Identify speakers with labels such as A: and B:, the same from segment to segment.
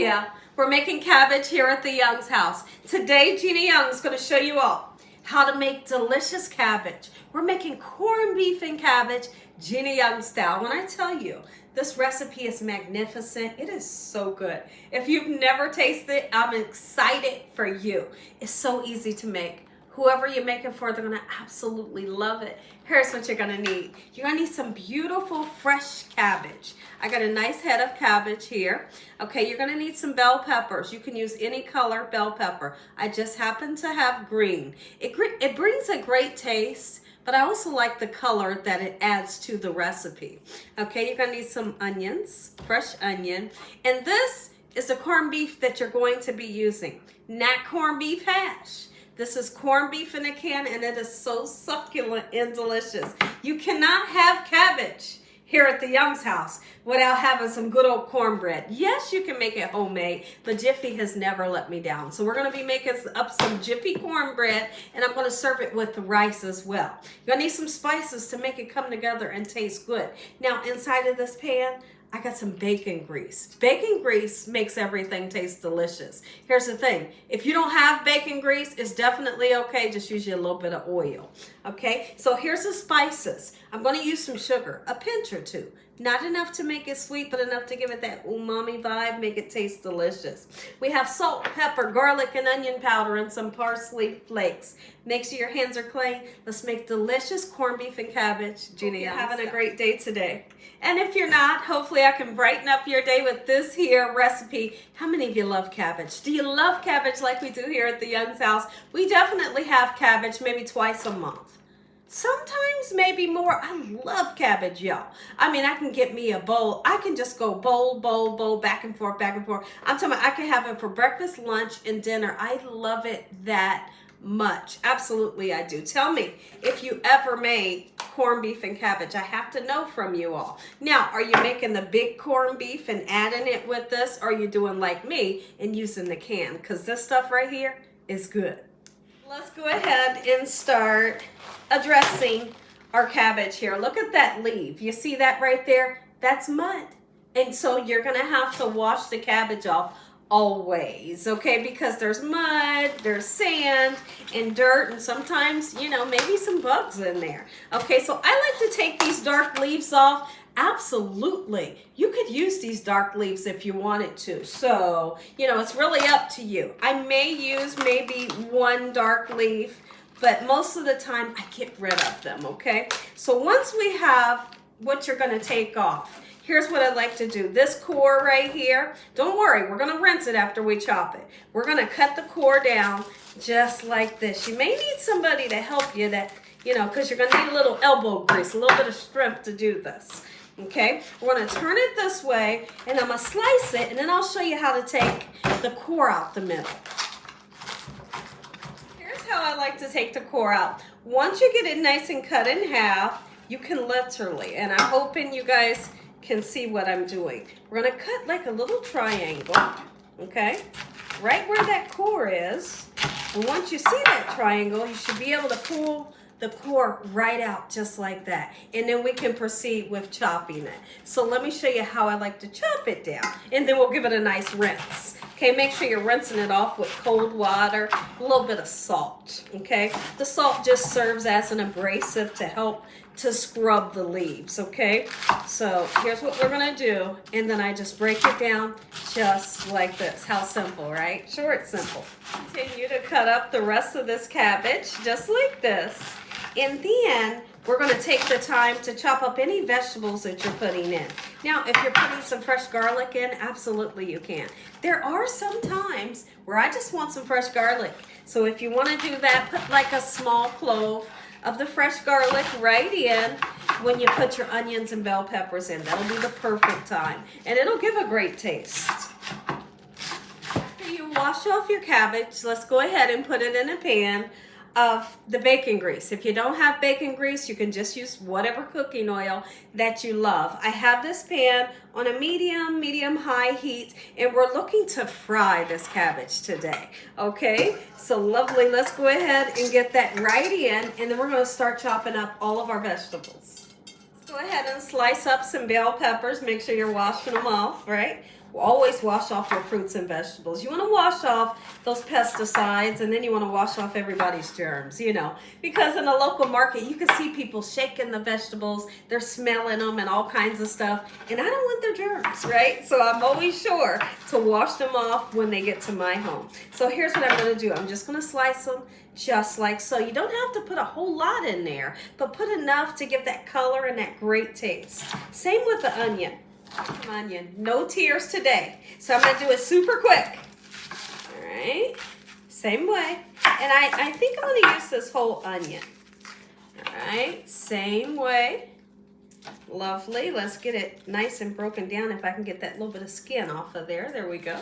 A: yeah, we're making cabbage here at the Young's house. Today, Gina Young is going to show you all how to make delicious cabbage. We're making corned beef and cabbage, Gina Young style. When I tell you, this recipe is magnificent. It is so good. If you've never tasted it, I'm excited for you. It's so easy to make. Whoever you make it for, they're gonna absolutely love it. Here's what you're gonna need. You're gonna need some beautiful fresh cabbage. I got a nice head of cabbage here. Okay, you're gonna need some bell peppers. You can use any color bell pepper. I just happen to have green. It brings a great taste, but I also like the color that it adds to the recipe. Okay, you're gonna need some onions, fresh onion, and this is the corned beef that you're going to be using, not corned beef hash. This is corned beef in a can, and it is so succulent and delicious. You cannot have cabbage here at the Young's house without having some good old cornbread. Yes, you can make it homemade, but Jiffy has never let me down. So we're gonna be making up some Jiffy cornbread, and I'm gonna serve it with the rice as well. You're gonna need some spices to make it come together and taste good. Now, inside of this pan, I got some bacon grease. Bacon grease makes everything taste delicious. Here's the thing. If you don't have bacon grease, it's definitely okay. Just use you a little bit of oil. Okay, so here's the spices. I'm going to use some sugar, a pinch or two. Not enough to make it sweet, but enough to give it that umami vibe, make it taste delicious. We have salt, pepper, garlic, and onion powder, and some parsley flakes. Make sure your hands are clean. Let's make delicious corned beef and cabbage. Gina, you're having a great day today. And if you're not, hopefully I can brighten up your day with this here recipe. How many of you love cabbage? Do you love cabbage like we do here at the Young's house? We definitely have cabbage maybe twice a month. Sometimes maybe more. I love cabbage, y'all. I mean, I can get me a bowl. I can just go bowl, back and forth, back and forth. I'm talking about I can have it for breakfast, lunch, and dinner. I love it that much. Absolutely, I do. Tell me if you ever made corned beef and cabbage. I have to know from you all. Now, are you making the big corned beef and adding it with this? Or are you doing like me and using the can? Because this stuff right here is good. Let's go ahead and start addressing our cabbage here. Look at that leaf. You see that right there? That's mud. And so you're going to have to wash the cabbage off always, okay? Because there's mud, there's sand, and dirt, and sometimes, you know, maybe some bugs in there. Okay, so I like to take these dark leaves off. Absolutely. You could use these dark leaves if you wanted to. So, you know, it's really up to you. I may use maybe one dark leaf, but most of the time I get rid of them, okay? So once we have what you're going to take off, here's what I like to do. This core right here, don't worry, we're going to rinse it after we chop it. We're going to cut the core down just like this. You may need somebody to help you that, you know, because you're going to need a little elbow grease, a little bit of strength to do this. Okay, we're going to turn it this way, and I'm going to slice it, and then I'll show you how to take the core out the middle. Here's how I like to take the core out. Once you get it nice and cut in half, you can literally, and I'm hoping you guys can see what I'm doing. We're going to cut like a little triangle, okay, right where that core is. And once you see that triangle, you should be able to pull the core right out just like that, and then we can proceed with chopping it. So let me show you how I like to chop it down, and then we'll give it a nice rinse. Okay, make sure you're rinsing it off with cold water, a little bit of salt. Okay, the salt just serves as an abrasive to help to scrub the leaves. Okay, so here's what we're gonna do, and then I just break it down just like this. How simple, right? Short, simple. Continue to cut up the rest of this cabbage just like this. And then we're going to take the time to chop up any vegetables that you're putting in. Now, if you're putting some fresh garlic in, absolutely you can. There are some times where I just want some fresh garlic. So if you want to do that, put like a small clove of the fresh garlic right in when you put your onions and bell peppers in. That'll be the perfect time. And it'll give a great taste. After you wash off your cabbage, let's go ahead and put it in a pan of the bacon grease. If you don't have bacon grease, you can just use whatever cooking oil that you love. I have this pan on a medium-high heat, and we're looking to fry this cabbage today. Okay, so lovely. Let's go ahead and get that right in, and then we're going to start chopping up all of our vegetables. Let's go ahead and slice up some bell peppers. Make sure you're washing them off, right? always wash off your fruits and vegetables. You want to wash off those pesticides, and then you want to wash off everybody's germs, you know, because in the local market, you can see people shaking the vegetables, they're smelling them and all kinds of stuff, and I don't want their germs, right? So I'm always sure to wash them off when they get to my home. So here's what I'm going to do. I'm just going to slice them just like so. You don't have to put a whole lot in there, but put enough to give that color and that great taste. Same with the onion. Some onion. No tears today. So I'm going to do it super quick. All right. Same way. And I think I'm going to use this whole onion. All right. Same way. Lovely. Let's get it nice and broken down. If I can get that little bit of skin off of there. There we go.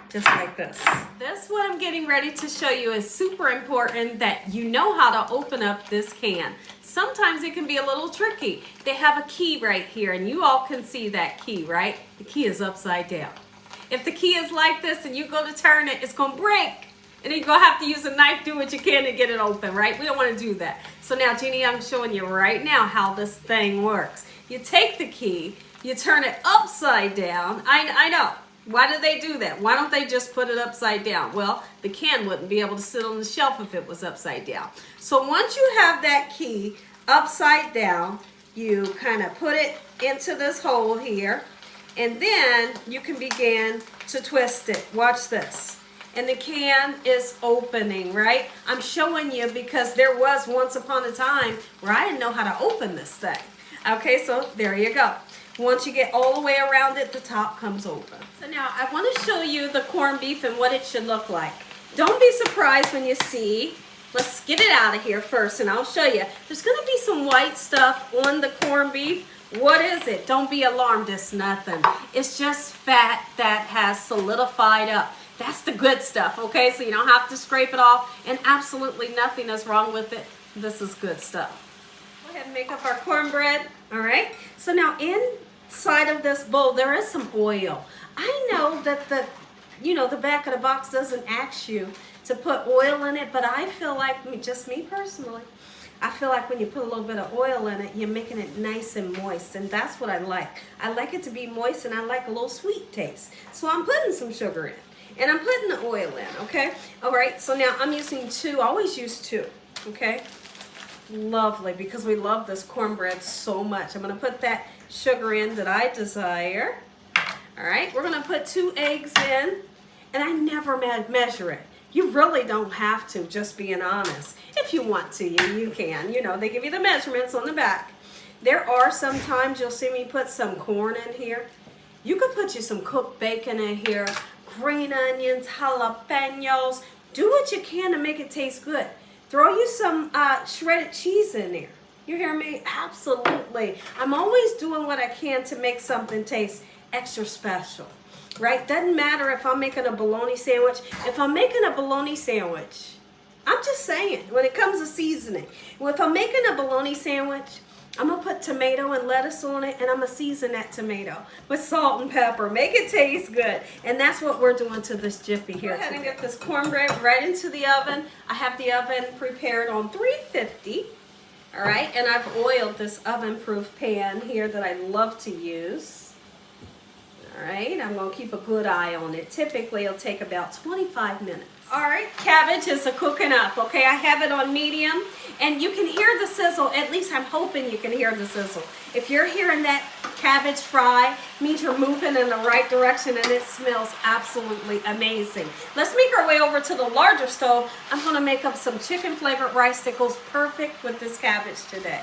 A: Just like this. This, what I'm getting ready to show you, is super important that you know how to open up this can. Sometimes it can be a little tricky. They have a key right here, and you all can see that key, right? The key is upside down. If the key is like this and you go to turn it, it's gonna break. And then you're gonna have to use a knife, do what you can to get it open, right? We don't wanna do that. So now, Gina, I'm showing you right now how this thing works. You take the key, you turn it upside down. I know. Why do they do that? Why don't they just put it upside down? Well, the can wouldn't be able to sit on the shelf if it was upside down. So once you have that key upside down, you kind of put it into this hole here, and then you can begin to twist it. Watch this. And the can is opening, right? I'm showing you because there was once upon a time where I didn't know how to open this thing. Okay, so there you go. Once you get all the way around it, the top comes open. So now I want to show you the corned beef and what it should look like. Don't be surprised when you see, let's get it out of here first and I'll show you. There's going to be some white stuff on the corned beef. What is it? Don't be alarmed, it's nothing. It's just fat that has solidified up. That's the good stuff, okay? So you don't have to scrape it off, and absolutely nothing is wrong with it. This is good stuff. Go ahead and make up our cornbread, all right? So now inside of this bowl, there is some oil. I know that the back of the box doesn't ask you to put oil in it, but I feel like, just me personally, I feel like when you put a little bit of oil in it, you're making it nice and moist, and that's what I like. I like it to be moist, and I like a little sweet taste. So I'm putting some sugar in, and I'm putting the oil in, okay? All right, so now I'm using 2. I always use 2, okay? Lovely, because we love this cornbread so much. I'm going to put that sugar in that I desire. All right, we're going to put 2 eggs in, and I never measure it. You really don't have to, just being honest. If you want to, you can. You know, they give you the measurements on the back. There are some times you'll see me put some corn in here. You could put you some cooked bacon in here, green onions, jalapenos. Do what you can to make it taste good. Throw you some shredded cheese in there. You hear me? Absolutely. I'm always doing what I can to make something taste extra special, right? Doesn't matter if I'm making a bologna sandwich. If I'm making a bologna sandwich, I'm just saying, when it comes to seasoning, if I'm making a bologna sandwich, I'm going to put tomato and lettuce on it, and I'm going to season that tomato with salt and pepper. Make it taste good. And that's what we're doing to this jiffy here. Go ahead and get this cornbread right into the oven. I have the oven prepared on 350. All right, and I've oiled this oven-proof pan here that I love to use. All right, I'm going to keep a good eye on it. Typically, it'll take about 25 minutes. All right, cabbage is cooking up, okay? I have it on medium, and you can hear the sizzle. At least I'm hoping you can hear the sizzle. If you're hearing that cabbage fry, means you're moving in the right direction, and it smells absolutely amazing. Let's make our way over to the larger stove. I'm going to make up some chicken-flavored rice that goes perfect with this cabbage today.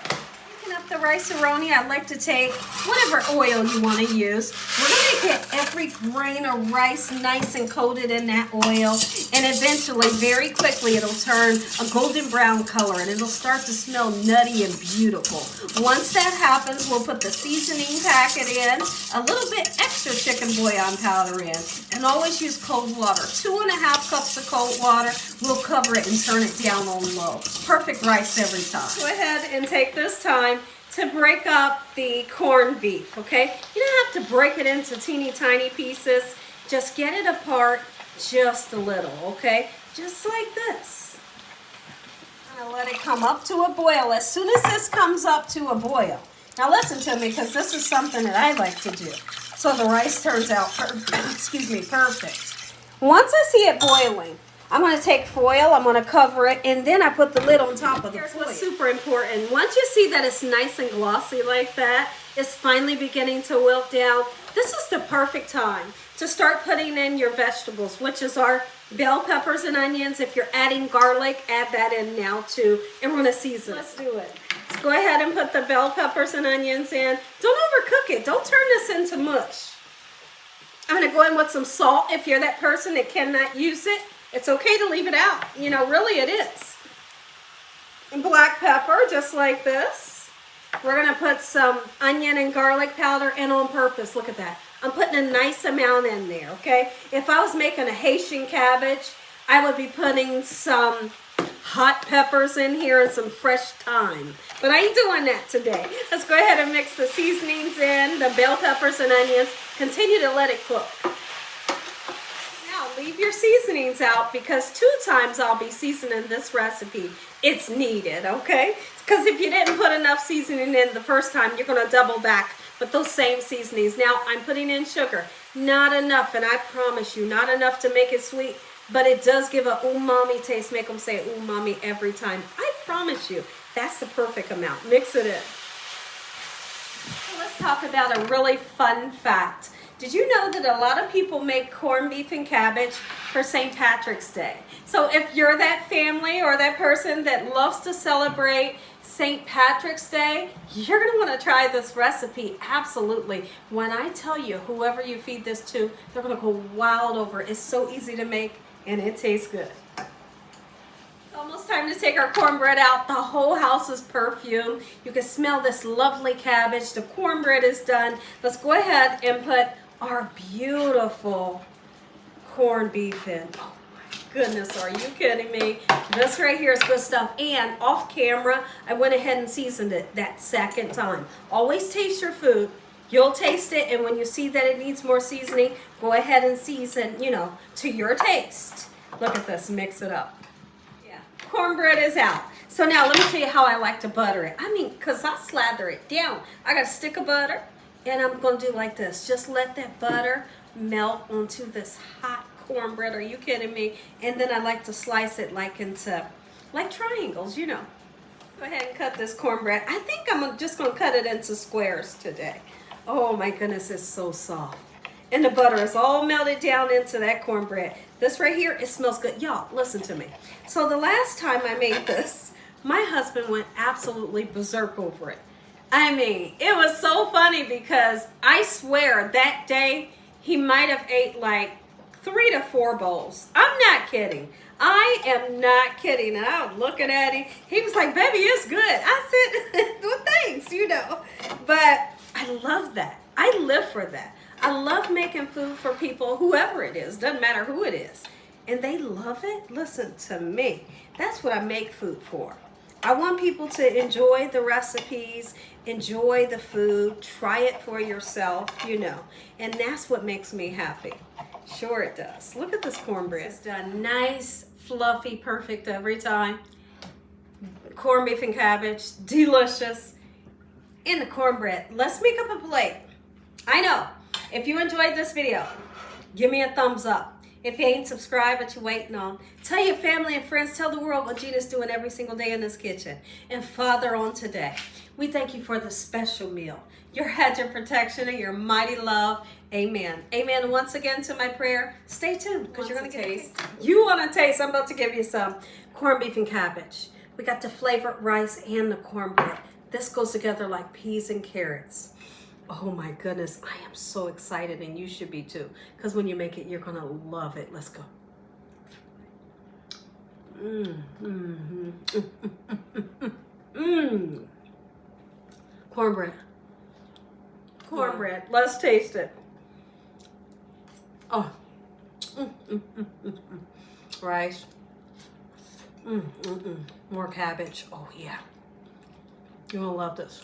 A: Up the rice-a-roni, I'd like to take whatever oil you want to use. We're going to get every grain of rice nice and coated in that oil, and eventually, very quickly, it'll turn a golden brown color, and it'll start to smell nutty and beautiful. Once that happens, we'll put the seasoning packet in, a little bit extra chicken bouillon powder in, and always use cold water. 2.5 cups of cold water. We'll cover it and turn it down on low. Perfect rice every time. Go ahead and take this time to break up the corned beef, okay? You don't have to break it into teeny tiny pieces. Just get it apart just a little, okay? Just like this. I'm gonna let it come up to a boil. As soon as this comes up to a boil, now listen to me, because this is something that I like to do. As so the rice turns out, excuse me, perfect. Once I see it boiling, I'm going to take foil, I'm going to cover it, and then I put the lid on top of the foil. Here's what's super important. Once you see that it's nice and glossy like that, it's finally beginning to wilt down, this is the perfect time to start putting in your vegetables, which is our bell peppers and onions. If you're adding garlic, add that in now too, and we're going to season it. Let's do it. Let's go ahead and put the bell peppers and onions in. Don't overcook it. Don't turn this into mush. I'm going to go in with some salt. If you're that person that cannot use it, it's okay to leave it out. You know, really it is. And black pepper, just like this. We're going to put some onion and garlic powder in on purpose. Look at that. I'm putting a nice amount in there, okay? If I was making a Haitian cabbage, I would be putting some hot peppers in here and some fresh thyme. But I ain't doing that today. Let's go ahead and mix the seasonings in, the bell peppers and onions. Continue to let it cook. Now, leave your seasonings out because 2 times I'll be seasoning this recipe. It's needed, okay? Because if you didn't put enough seasoning in the first time, you're going to double back with those same seasonings. Now, I'm putting in sugar. Not enough, and I promise you, not enough to make it sweet, but it does give a umami taste. Make them say umami every time. I promise you, that's the perfect amount. Mix it in. So let's talk about a really fun fact. Did you know that a lot of people make corned beef and cabbage for St. Patrick's Day? So if you're that family or that person that loves to celebrate St. Patrick's Day, you're going to want to try this recipe. Absolutely. When I tell you, whoever you feed this to, they're going to go wild over it. It's so easy to make and it tastes good. It's almost time to take our cornbread out. The whole house is perfumed. You can smell this lovely cabbage. The cornbread is done. Let's go ahead and put our beautiful corned beef in. Oh my goodness, are you kidding me? This right here is good stuff. And off camera, I went ahead and seasoned it that second time. Always taste your food. You'll taste it, and when you see that it needs more seasoning, go ahead and season, you know, to your taste. Look at this, mix it up. Yeah, cornbread is out. So now let me show you how I like to butter it. I mean, because I slather it down. I got a stick of butter, and I'm going to do like this. Just let that butter melt onto this hot cornbread. Are you kidding me? And then I like to slice it like into, like triangles, you know. Go ahead and cut this cornbread. I think I'm just going to cut it into squares today. Oh my goodness, it's so soft. And the butter is all melted down into that cornbread. This right here, it smells good. Y'all, listen to me. So the last time I made this, my husband went absolutely berserk over it. I mean, it was so funny because I swear that day he might have ate like 3 to 4 bowls. I'm not kidding. I am not kidding. And I was looking at him. He was like, baby, it's good. I said, well, thanks, you know. But I love that. I live for that. I love making food for people, whoever it is. Doesn't matter who it is. And they love it. Listen to me. That's what I make food for. I want people to enjoy the recipes, enjoy the food, try it for yourself, you know. And that's what makes me happy. Sure it does. Look at this cornbread. It's done nice, fluffy, perfect every time. Corned beef and cabbage, delicious. And the cornbread. Let's make up a plate. I know. If you enjoyed this video, give me a thumbs up. If you ain't subscribed, what you waiting on? Tell your family and friends, tell the world what Gina's doing every single day in this kitchen. And Father, on today, we thank you for the special meal, your hedge of protection and your mighty love. Amen. Amen. Once again to my prayer, stay tuned because you're going to taste. You want to taste. I'm about to give you some corned beef and cabbage. We got the flavored rice and the cornbread. This goes together like peas and carrots. Oh my goodness, I am so excited, and you should be too. Because when you make it, you're going to love it. Let's go. Cornbread. Cornbread. Let's taste it. Oh. Rice. More cabbage. Oh yeah. You're going to love this.